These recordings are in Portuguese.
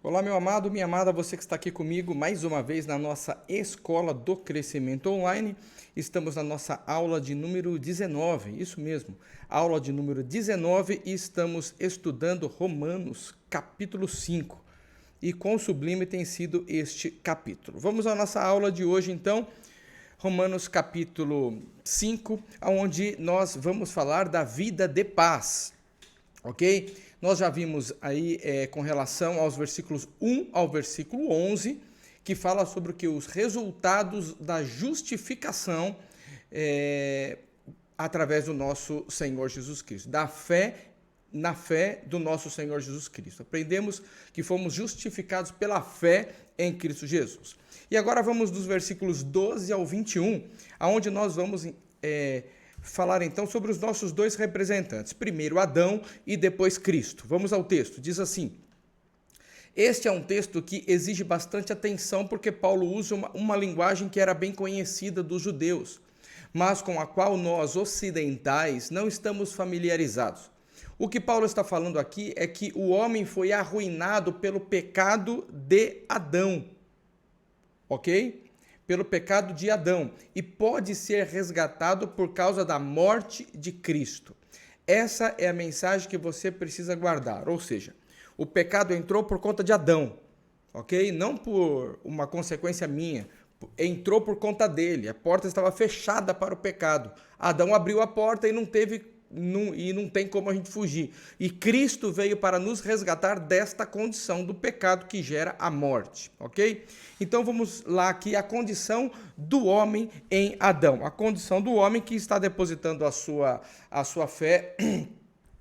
Olá, meu amado, minha amada, você que está aqui comigo mais uma vez na nossa Escola do Crescimento Online. Estamos na nossa aula de número 19, isso mesmo, aula de número 19 e estamos estudando Romanos, capítulo 5. E quão sublime tem sido este capítulo. Vamos à nossa aula de hoje, então, Romanos, capítulo 5, onde nós vamos falar da vida de paz. Ok? Nós já vimos aí com relação aos versículos 1 ao versículo 11, que fala sobre o que os resultados da justificação através do nosso Senhor Jesus Cristo, da fé na fé do nosso Senhor Jesus Cristo. Aprendemos que fomos justificados pela fé em Cristo Jesus. E agora vamos dos versículos 12 ao 21, aonde nós vamos falar então sobre os nossos dois representantes, primeiro Adão e depois Cristo. Vamos ao texto, diz assim: este é um texto que exige bastante atenção porque Paulo usa uma linguagem que era bem conhecida dos judeus, mas com a qual nós ocidentais não estamos familiarizados. O que Paulo está falando aqui é que o homem foi arruinado pelo pecado de Adão, ok? Pelo pecado de Adão e pode ser resgatado por causa da morte de Cristo. Essa é a mensagem que você precisa guardar, ou seja, o pecado entrou por conta de Adão, ok? Não por uma consequência minha, entrou por conta dele, a porta estava fechada para o pecado. Adão abriu a porta e não tem como a gente fugir. E Cristo veio para nos resgatar desta condição do pecado que gera a morte, ok? Então vamos lá aqui a condição do homem em Adão, a condição do homem que está depositando a sua fé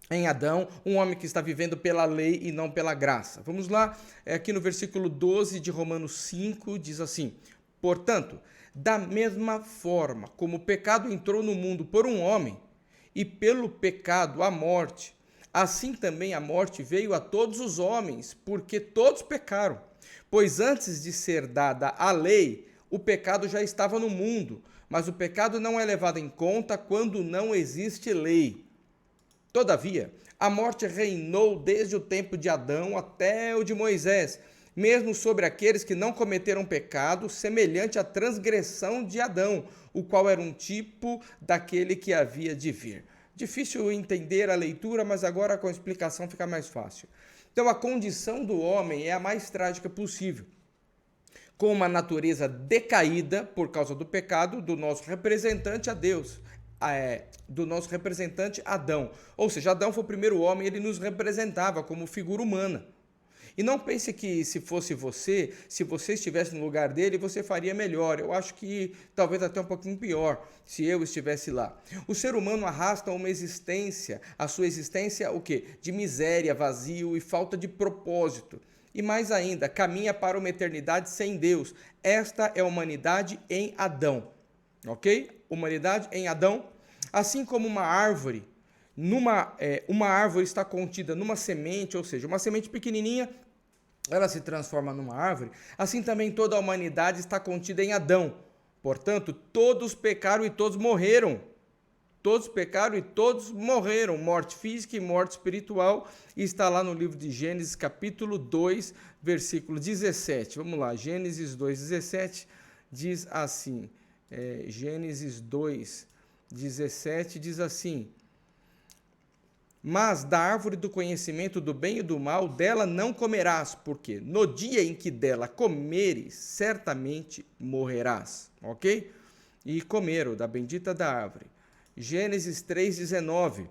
em Adão, um homem que está vivendo pela lei e não pela graça. Vamos lá, aqui no versículo 12 de Romanos 5, diz assim: portanto, da mesma forma como o pecado entrou no mundo por um homem, e pelo pecado a morte, assim também a morte veio a todos os homens, porque todos pecaram. Pois antes de ser dada a lei, o pecado já estava no mundo, mas o pecado não é levado em conta quando não existe lei. Todavia, a morte reinou desde o tempo de Adão até o de Moisés, mesmo sobre aqueles que não cometeram pecado, semelhante à transgressão de Adão, o qual era um tipo daquele que havia de vir. Difícil entender a leitura, mas agora com a explicação fica mais fácil. Então, a condição do homem é a mais trágica possível, com uma natureza decaída por causa do pecado do nosso representante a Deus, do nosso representante Adão. Ou seja, Adão foi o primeiro homem, ele nos representava como figura humana. E não pense que se fosse você, se você estivesse no lugar dele, você faria melhor. Eu acho que talvez até um pouquinho pior, se eu estivesse lá. O ser humano arrasta uma existência, a sua existência o quê? De miséria, vazio e falta de propósito. E mais ainda, caminha para uma eternidade sem Deus. Esta é a humanidade em Adão, ok? Humanidade em Adão, assim como uma árvore. Uma árvore está contida numa semente, ou seja, uma semente pequenininha, ela se transforma numa árvore, assim também toda a humanidade está contida em Adão. Portanto, todos pecaram e todos morreram. Todos pecaram e todos morreram. Morte física e morte espiritual. E está lá no livro de Gênesis, capítulo 2, versículo 17. Vamos lá, Gênesis 2, 17 diz assim. Gênesis 2, 17 diz assim: mas da árvore do conhecimento do bem e do mal, dela não comerás, porque no dia em que dela comeres, certamente morrerás. Ok? E comeram da bendita da árvore. Gênesis 3,19.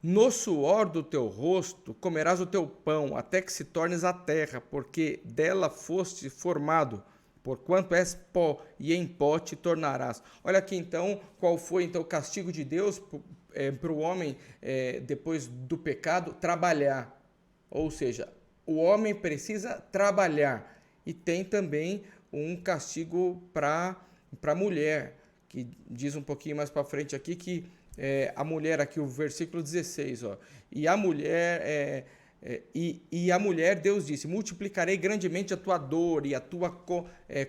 No suor do teu rosto comerás o teu pão, até que se tornes a terra, porque dela foste formado. Porquanto és pó, e em pó te tornarás. Olha aqui então, qual foi então o castigo de Deus para o homem depois do pecado? Trabalhar. Ou seja, o homem precisa trabalhar. E tem também um castigo para a mulher, que diz um pouquinho mais para frente aqui que a mulher, aqui o versículo 16, ó, e a mulher... E a mulher, Deus disse: multiplicarei grandemente a tua dor e a tua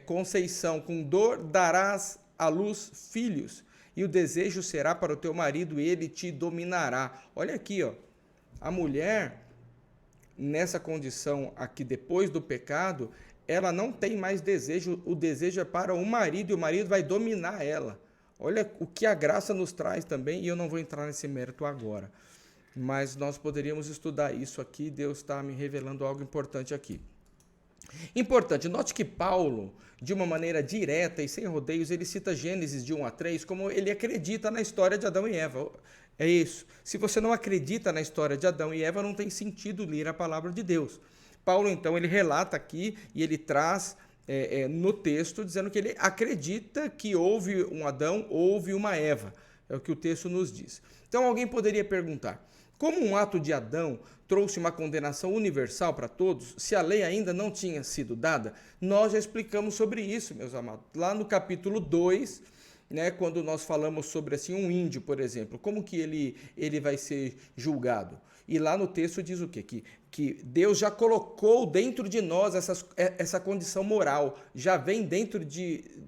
conceição. Com dor darás à luz filhos, e o desejo será para o teu marido, e ele te dominará. Olha aqui, ó, a mulher nessa condição aqui depois do pecado, ela não tem mais desejo, o desejo é para o marido e o marido vai dominar ela. Olha o que a graça nos traz também, e eu não vou entrar nesse mérito agora, mas nós poderíamos estudar isso aqui, Deus está me revelando algo importante aqui. Importante, note que Paulo, de uma maneira direta e sem rodeios, ele cita Gênesis de 1 a 3 como ele acredita na história de Adão e Eva. É isso. Se você não acredita na história de Adão e Eva, não tem sentido ler a palavra de Deus. Paulo, então, ele relata aqui e ele traz no texto dizendo que ele acredita que houve um Adão, houve uma Eva. É o que o texto nos diz. Então, alguém poderia perguntar, como um ato de Adão trouxe uma condenação universal para todos, se a lei ainda não tinha sido dada? Nós já explicamos sobre isso, meus amados. Lá no capítulo 2, né, quando nós falamos sobre assim, um índio, por exemplo, como que ele vai ser julgado? E lá no texto diz o quê? Que Deus já colocou dentro de nós essa condição moral, já vem dentro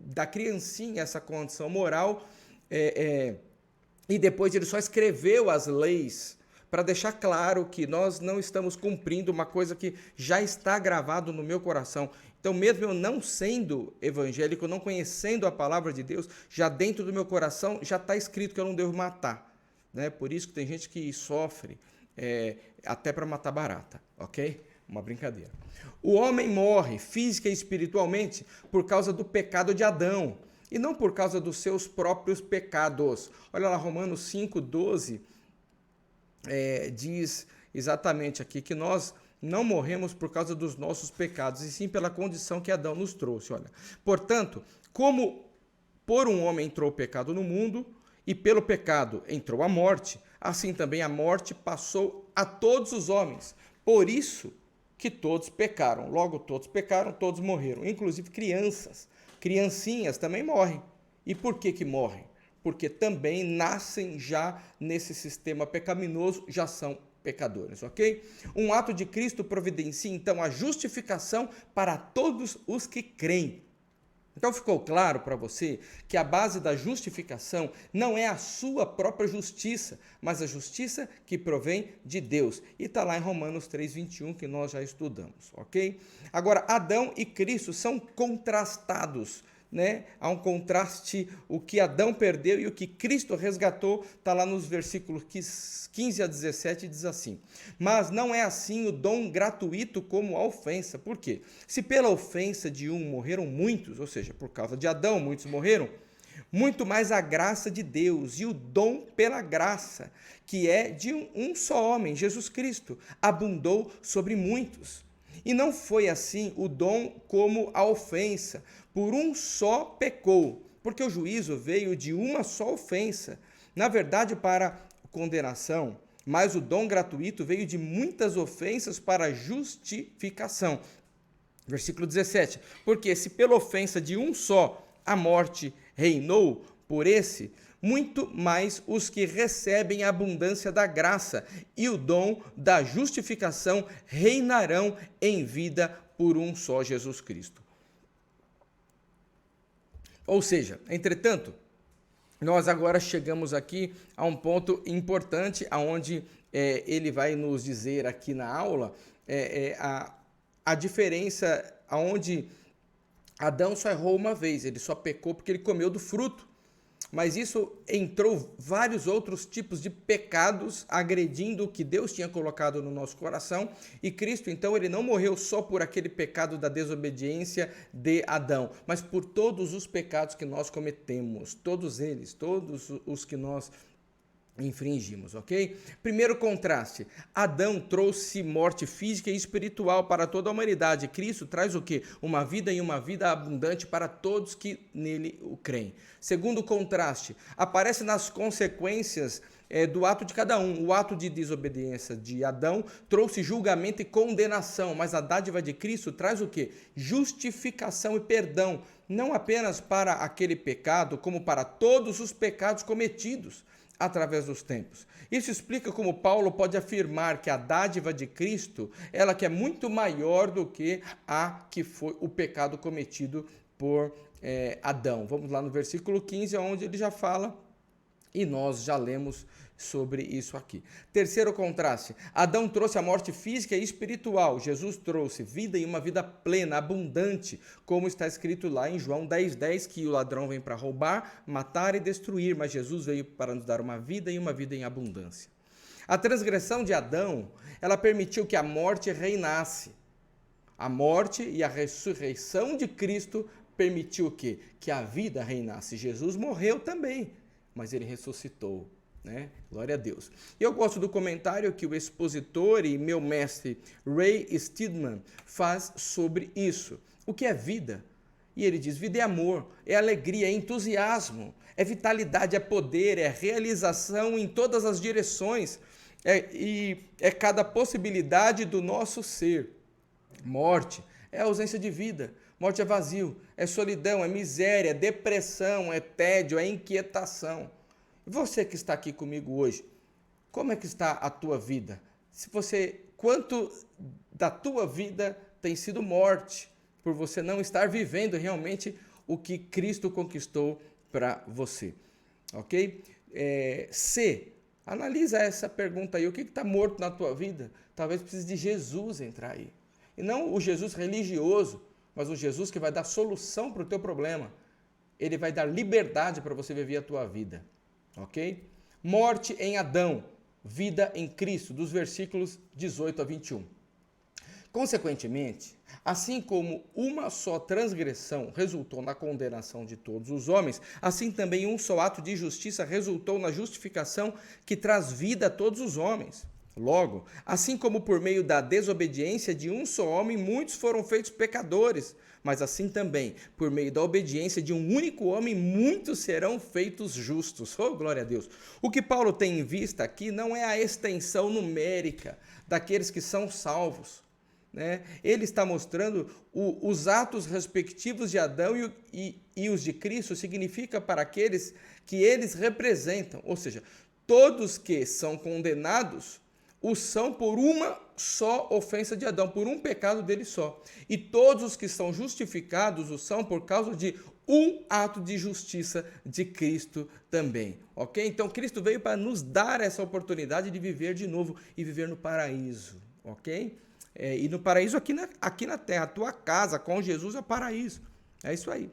da criancinha essa condição moral, e depois ele só escreveu as leis para deixar claro que nós não estamos cumprindo uma coisa que já está gravado no meu coração. Então, mesmo eu não sendo evangélico, não conhecendo a palavra de Deus, já dentro do meu coração já está escrito que eu não devo matar, né? Por isso que tem gente que sofre até para matar barata, ok? Uma brincadeira. O homem morre física e espiritualmente por causa do pecado de Adão e não por causa dos seus próprios pecados. Olha lá, Romanos 5:12 diz exatamente aqui que nós não morremos por causa dos nossos pecados, e sim pela condição que Adão nos trouxe. Olha, portanto, como por um homem entrou o pecado no mundo, e pelo pecado entrou a morte, assim também a morte passou a todos os homens. Por isso que todos pecaram. Logo, todos pecaram, todos morreram, inclusive crianças. Criancinhas também morrem. E por que morrem? Porque também nascem já nesse sistema pecaminoso, já são pecadores, ok? Um ato de Cristo providencia, então, a justificação para todos os que creem. Então, ficou claro para você que a base da justificação não é a sua própria justiça, mas a justiça que provém de Deus. E está lá em Romanos 3:21, que nós já estudamos, ok? Agora, Adão e Cristo são contrastados, né? Há um contraste, o que Adão perdeu e o que Cristo resgatou, está lá nos versículos 15 a 17, diz assim: mas não é assim o dom gratuito como a ofensa. Por quê? Se pela ofensa de um morreram muitos, ou seja, por causa de Adão muitos morreram, muito mais a graça de Deus e o dom pela graça, que é de um só homem, Jesus Cristo, abundou sobre muitos. E não foi assim o dom como a ofensa. Por um só pecou, porque o juízo veio de uma só ofensa, na verdade para condenação, mas o dom gratuito veio de muitas ofensas para justificação. Versículo 17, porque se pela ofensa de um só a morte reinou por esse, muito mais os que recebem a abundância da graça e o dom da justificação reinarão em vida por um só Jesus Cristo. Ou seja, entretanto, nós agora chegamos aqui a um ponto importante, onde ele vai nos dizer aqui na aula a diferença, onde Adão só errou uma vez, ele só pecou porque ele comeu do fruto. Mas isso entrou vários outros tipos de pecados agredindo o que Deus tinha colocado no nosso coração. E Cristo, então, ele não morreu só por aquele pecado da desobediência de Adão, mas por todos os pecados que nós cometemos, todos eles, todos os que nós infringimos, ok? Primeiro contraste, Adão trouxe morte física e espiritual para toda a humanidade. Cristo traz o quê? Uma vida e uma vida abundante para todos que nele o creem. Segundo contraste, aparece nas consequências do ato de cada um. O ato de desobediência de Adão trouxe julgamento e condenação, mas a dádiva de Cristo traz o quê? Justificação e perdão, não apenas para aquele pecado, como para todos os pecados cometidos através dos tempos. Isso explica como Paulo pode afirmar que a dádiva de Cristo, ela que é muito maior do que a que foi o pecado cometido por Adão. Vamos lá no versículo 15, onde ele já fala E nós já lemos sobre isso aqui. Terceiro contraste: Adão trouxe a morte física e espiritual. Jesus trouxe vida e uma vida plena, abundante, como está escrito lá em João 10:10, que o ladrão vem para roubar, matar e destruir, mas Jesus veio para nos dar uma vida e uma vida em abundância. A transgressão de Adão, ela permitiu que a morte reinasse. A morte e a ressurreição de Cristo permitiu o quê? Que a vida reinasse. Jesus morreu também, mas ele ressuscitou, né? Glória a Deus. Eu gosto do comentário que o expositor e meu mestre Ray Steadman faz sobre isso. O que é vida? E ele diz: vida é amor, é alegria, é entusiasmo, é vitalidade, é poder, é realização em todas as direções, é cada possibilidade do nosso ser. Morte é ausência de vida, morte é vazio, é solidão, é miséria, é depressão, é tédio, é inquietação. E você que está aqui comigo hoje, como é que está a tua vida? Quanto da tua vida tem sido morte, por você não estar vivendo realmente o que Cristo conquistou para você, ok? Analisa essa pergunta aí, o que está morto na tua vida? Talvez precise de Jesus entrar aí. E não o Jesus religioso, mas o Jesus que vai dar solução para o teu problema. Ele vai dar liberdade para você viver a tua vida, ok? Morte em Adão, vida em Cristo, dos versículos 18 a 21. Consequentemente, assim como uma só transgressão resultou na condenação de todos os homens, assim também um só ato de justiça resultou na justificação que traz vida a todos os homens. Logo, assim como por meio da desobediência de um só homem, muitos foram feitos pecadores, mas assim também, por meio da obediência de um único homem, muitos serão feitos justos. Oh, glória a Deus! O que Paulo tem em vista aqui não é a extensão numérica daqueles que são salvos, né? Ele está mostrando os atos respectivos de Adão e os de Cristo significa para aqueles que eles representam, ou seja, todos que são condenados o são por uma só ofensa de Adão, por um pecado dele só. E todos os que são justificados o são por causa de um ato de justiça de Cristo também, ok? Então Cristo veio para nos dar essa oportunidade de viver de novo e viver no paraíso, ok? E no paraíso aqui na terra, a tua casa com Jesus é paraíso, é isso aí.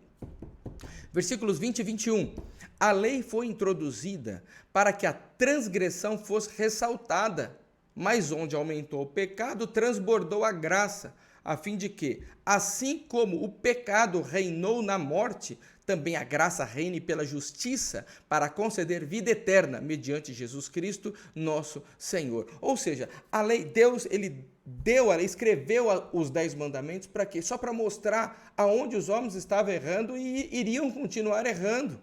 Versículos 20 e 21. A lei foi introduzida para que a transgressão fosse ressaltada, mas onde aumentou o pecado, transbordou a graça, a fim de que, assim como o pecado reinou na morte, também a graça reine pela justiça para conceder vida eterna mediante Jesus Cristo, nosso Senhor. Ou seja, a lei, Deus, ele deu a lei, escreveu os 10 mandamentos para quê? Só para mostrar aonde os homens estavam errando e iriam continuar errando.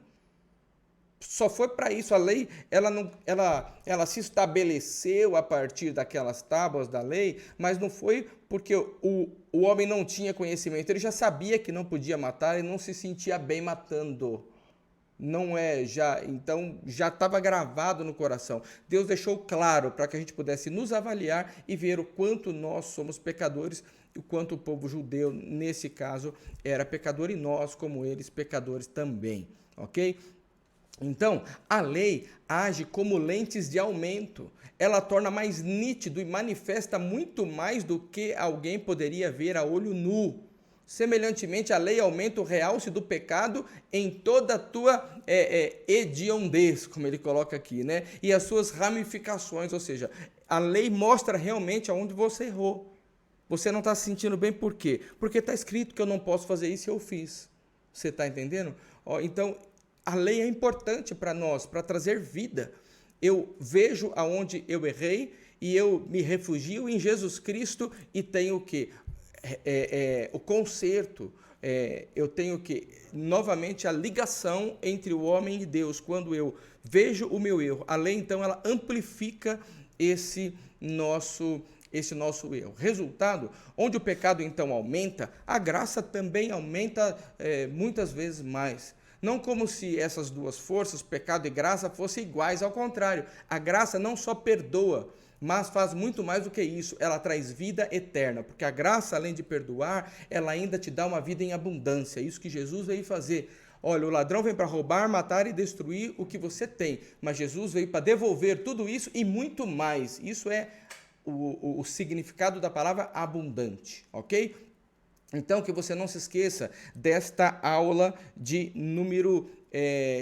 Só foi para isso. A lei, ela se estabeleceu a partir daquelas tábuas da lei, mas não foi porque o homem não tinha conhecimento. Ele já sabia que não podia matar e não se sentia bem matando. Então já estava gravado no coração. Deus deixou claro para que a gente pudesse nos avaliar e ver o quanto nós somos pecadores e o quanto o povo judeu, nesse caso, era pecador e nós, como eles, pecadores também, ok? Então, a lei age como lentes de aumento. Ela torna mais nítido e manifesta muito mais do que alguém poderia ver a olho nu. Semelhantemente, a lei aumenta o realce do pecado em toda a tua hediondez, como ele coloca aqui, né? E as suas ramificações, ou seja, a lei mostra realmente aonde você errou. Você não está se sentindo bem por quê? Porque está escrito que eu não posso fazer isso e eu fiz. Você está entendendo? Então, a lei é importante para nós, para trazer vida. Eu vejo aonde eu errei e eu me refugio em Jesus Cristo e tenho o quê? O conserto, eu tenho que, novamente, a ligação entre o homem e Deus. Quando eu vejo o meu erro, a lei, então, ela amplifica esse nosso erro. Resultado, onde o pecado, então, aumenta, a graça também aumenta muitas vezes mais. Não como se essas duas forças, pecado e graça, fossem iguais, ao contrário. A graça não só perdoa, mas faz muito mais do que isso, ela traz vida eterna, porque a graça, além de perdoar, ela ainda te dá uma vida em abundância, isso que Jesus veio fazer. Olha, o ladrão vem para roubar, matar e destruir o que você tem, mas Jesus veio para devolver tudo isso e muito mais. Isso é o significado da palavra abundante, ok? Então, que você não se esqueça desta aula de número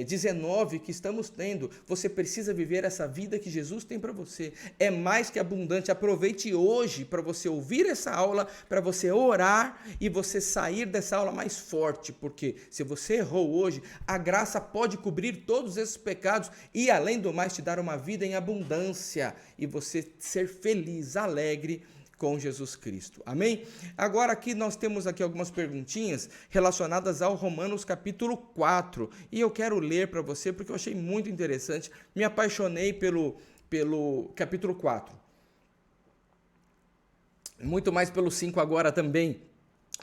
19 que estamos tendo. Você precisa viver essa vida que Jesus tem para você. É mais que abundante. Aproveite hoje para você ouvir essa aula, para você orar e você sair dessa aula mais forte. Porque se você errou hoje, a graça pode cobrir todos esses pecados e, além do mais, te dar uma vida em abundância e você ser feliz, alegre com Jesus Cristo. Amém? Agora aqui nós temos aqui algumas perguntinhas relacionadas ao Romanos capítulo 4. E eu quero ler para você porque eu achei muito interessante. Me apaixonei pelo capítulo 4. Muito mais pelo 5 agora também.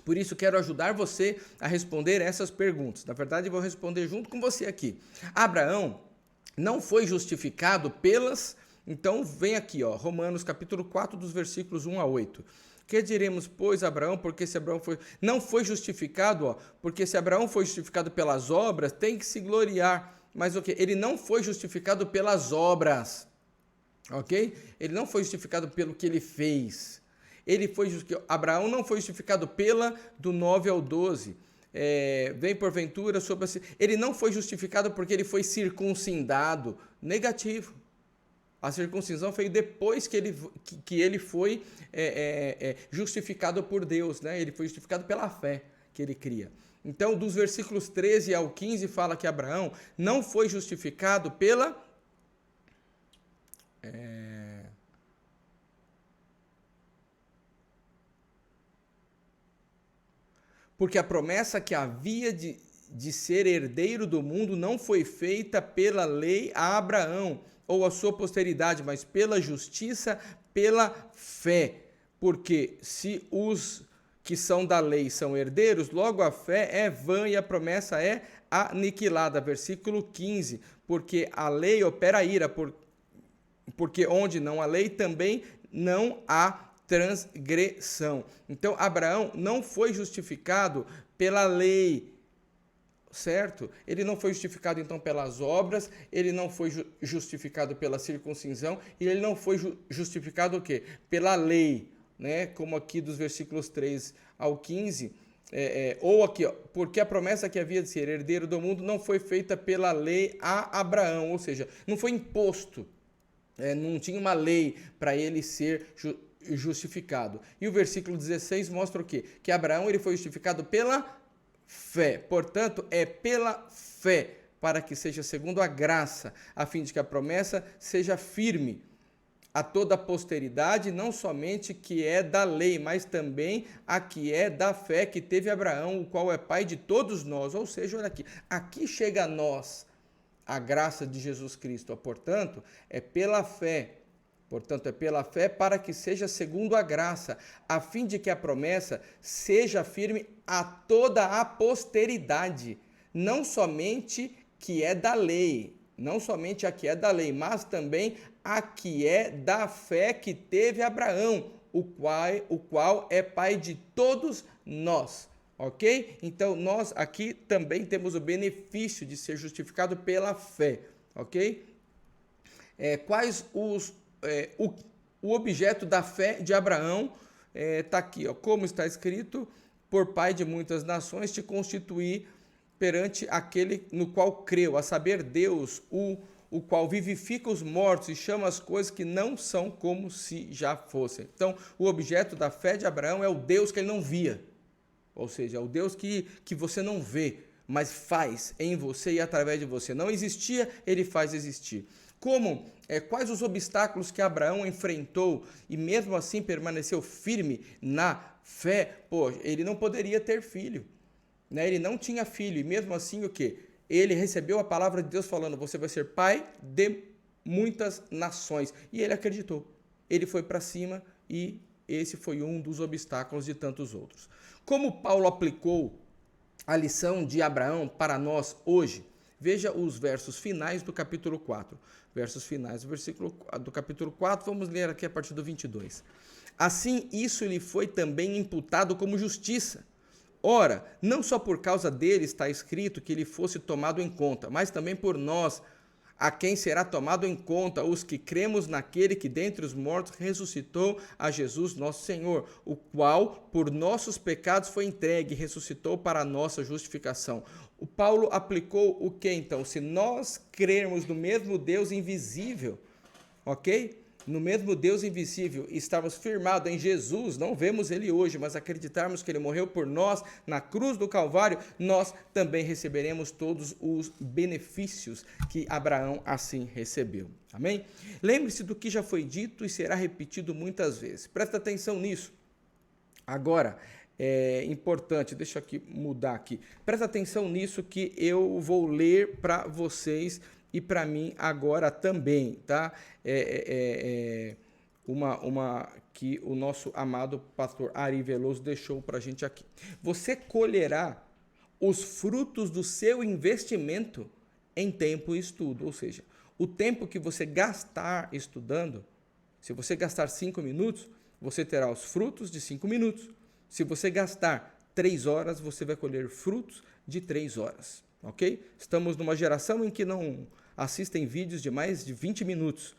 Por isso quero ajudar você a responder essas perguntas. Na verdade, eu vou responder junto com você aqui. Abraão não foi justificado pelas... Então, vem aqui, ó, Romanos capítulo 4, dos versículos 1 a 8. Que diremos, pois, Abraão, porque se Abraão não foi justificado, ó, porque se Abraão foi justificado pelas obras, tem que se gloriar. Mas o quê? Ele não foi justificado pelas obras, ok? Ele não foi justificado pelo que ele fez. Abraão não foi justificado do 9 ao 12. Vem porventura sobre... Ele não foi justificado porque ele foi circuncidado. Negativo. A circuncisão veio depois que ele foi justificado por Deus, né? Ele foi justificado pela fé que ele cria. Então, dos versículos 13 ao 15, fala que Abraão não foi justificado porque a promessa que havia de ser herdeiro do mundo não foi feita pela lei a Abraão, ou a sua posteridade, mas pela justiça, pela fé. Porque se os que são da lei são herdeiros, logo a fé é vã e a promessa é aniquilada. Versículo 15, porque a lei opera ira, porque onde não há lei também não há transgressão. Então, Abraão não foi justificado pela lei, certo? Ele não foi justificado, então, pelas obras, ele não foi justificado pela circuncisão, e ele não foi justificado o quê? Pela lei, né? Como aqui dos versículos 3 ao 15, ou aqui, ó, porque a promessa que havia de ser herdeiro do mundo não foi feita pela lei a Abraão, ou seja, não foi imposto, não tinha uma lei para ele ser justificado. E o versículo 16 mostra o quê? Que Abraão ele foi justificado pela fé. Portanto, é pela fé, para que seja segundo a graça, a fim de que a promessa seja firme a toda a posteridade, não somente que é da lei, mas também a que é da fé que teve Abraão, o qual é pai de todos nós. Ou seja, olha aqui chega a nós a graça de Jesus Cristo. Portanto, é pela fé. Portanto, é pela fé para que seja segundo a graça, a fim de que a promessa seja firme a toda a posteridade, não somente que é da lei, não somente a que é da lei, mas também a que é da fé que teve Abraão, o qual é pai de todos nós, ok? Então, nós aqui também temos o benefício de ser justificado pela fé, ok? Quais o objeto da fé de Abraão? Está aqui, ó, como está escrito, por pai de muitas nações te constituí perante aquele no qual creu, a saber Deus, o qual vivifica os mortos e chama as coisas que não são como se já fossem. Então, o objeto da fé de Abraão é o Deus que ele não via, ou seja, o Deus que você não vê, mas faz em você e através de você. Não existia, ele faz existir. Quais os obstáculos que Abraão enfrentou e mesmo assim permaneceu firme na fé? Ele não poderia ter filho, né? Ele não tinha filho e mesmo assim o quê? Ele recebeu a palavra de Deus falando, você vai ser pai de muitas nações. E ele acreditou. Ele foi para cima e esse foi um dos obstáculos de tantos outros. Como Paulo aplicou a lição de Abraão para nós hoje? Veja os versos finais do capítulo 4. Versos finais do capítulo 4, vamos ler aqui a partir do 22. Assim, isso lhe foi também imputado como justiça. Ora, não só por causa dele está escrito que ele fosse tomado em conta, mas também por nós, a quem será tomado em conta os que cremos naquele que dentre os mortos ressuscitou a Jesus nosso Senhor, o qual por nossos pecados foi entregue e ressuscitou para a nossa justificação. O Paulo aplicou o que então? Se nós crermos no mesmo Deus invisível, ok? No mesmo Deus invisível, estamos firmados em Jesus, não vemos ele hoje, mas acreditarmos que ele morreu por nós na cruz do Calvário, nós também receberemos todos os benefícios que Abraão assim recebeu. Amém? Lembre-se do que já foi dito e será repetido muitas vezes. Presta atenção nisso. Agora, é importante, deixa eu mudar aqui. Presta atenção nisso que eu vou ler para vocês e para mim agora também, tá? Uma que o nosso amado pastor Ari Veloso deixou para a gente aqui. Você colherá os frutos do seu investimento em tempo e estudo, ou seja, o tempo que você gastar estudando, se você gastar 5 minutos, você terá os frutos de 5 minutos. Se você gastar 3 horas, você vai colher frutos de 3 horas, ok? Estamos numa geração em que não assistem vídeos de mais de 20 minutos.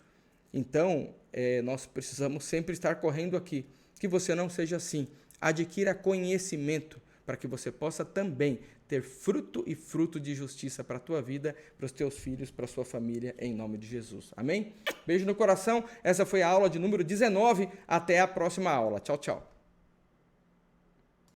Então, nós precisamos sempre estar correndo aqui. Que você não seja assim. Adquira conhecimento para que você possa também ter fruto e fruto de justiça para a tua vida, para os teus filhos, para a sua família, em nome de Jesus. Amém? Beijo no coração. Essa foi a aula de número 19. Até a próxima aula. Tchau, tchau.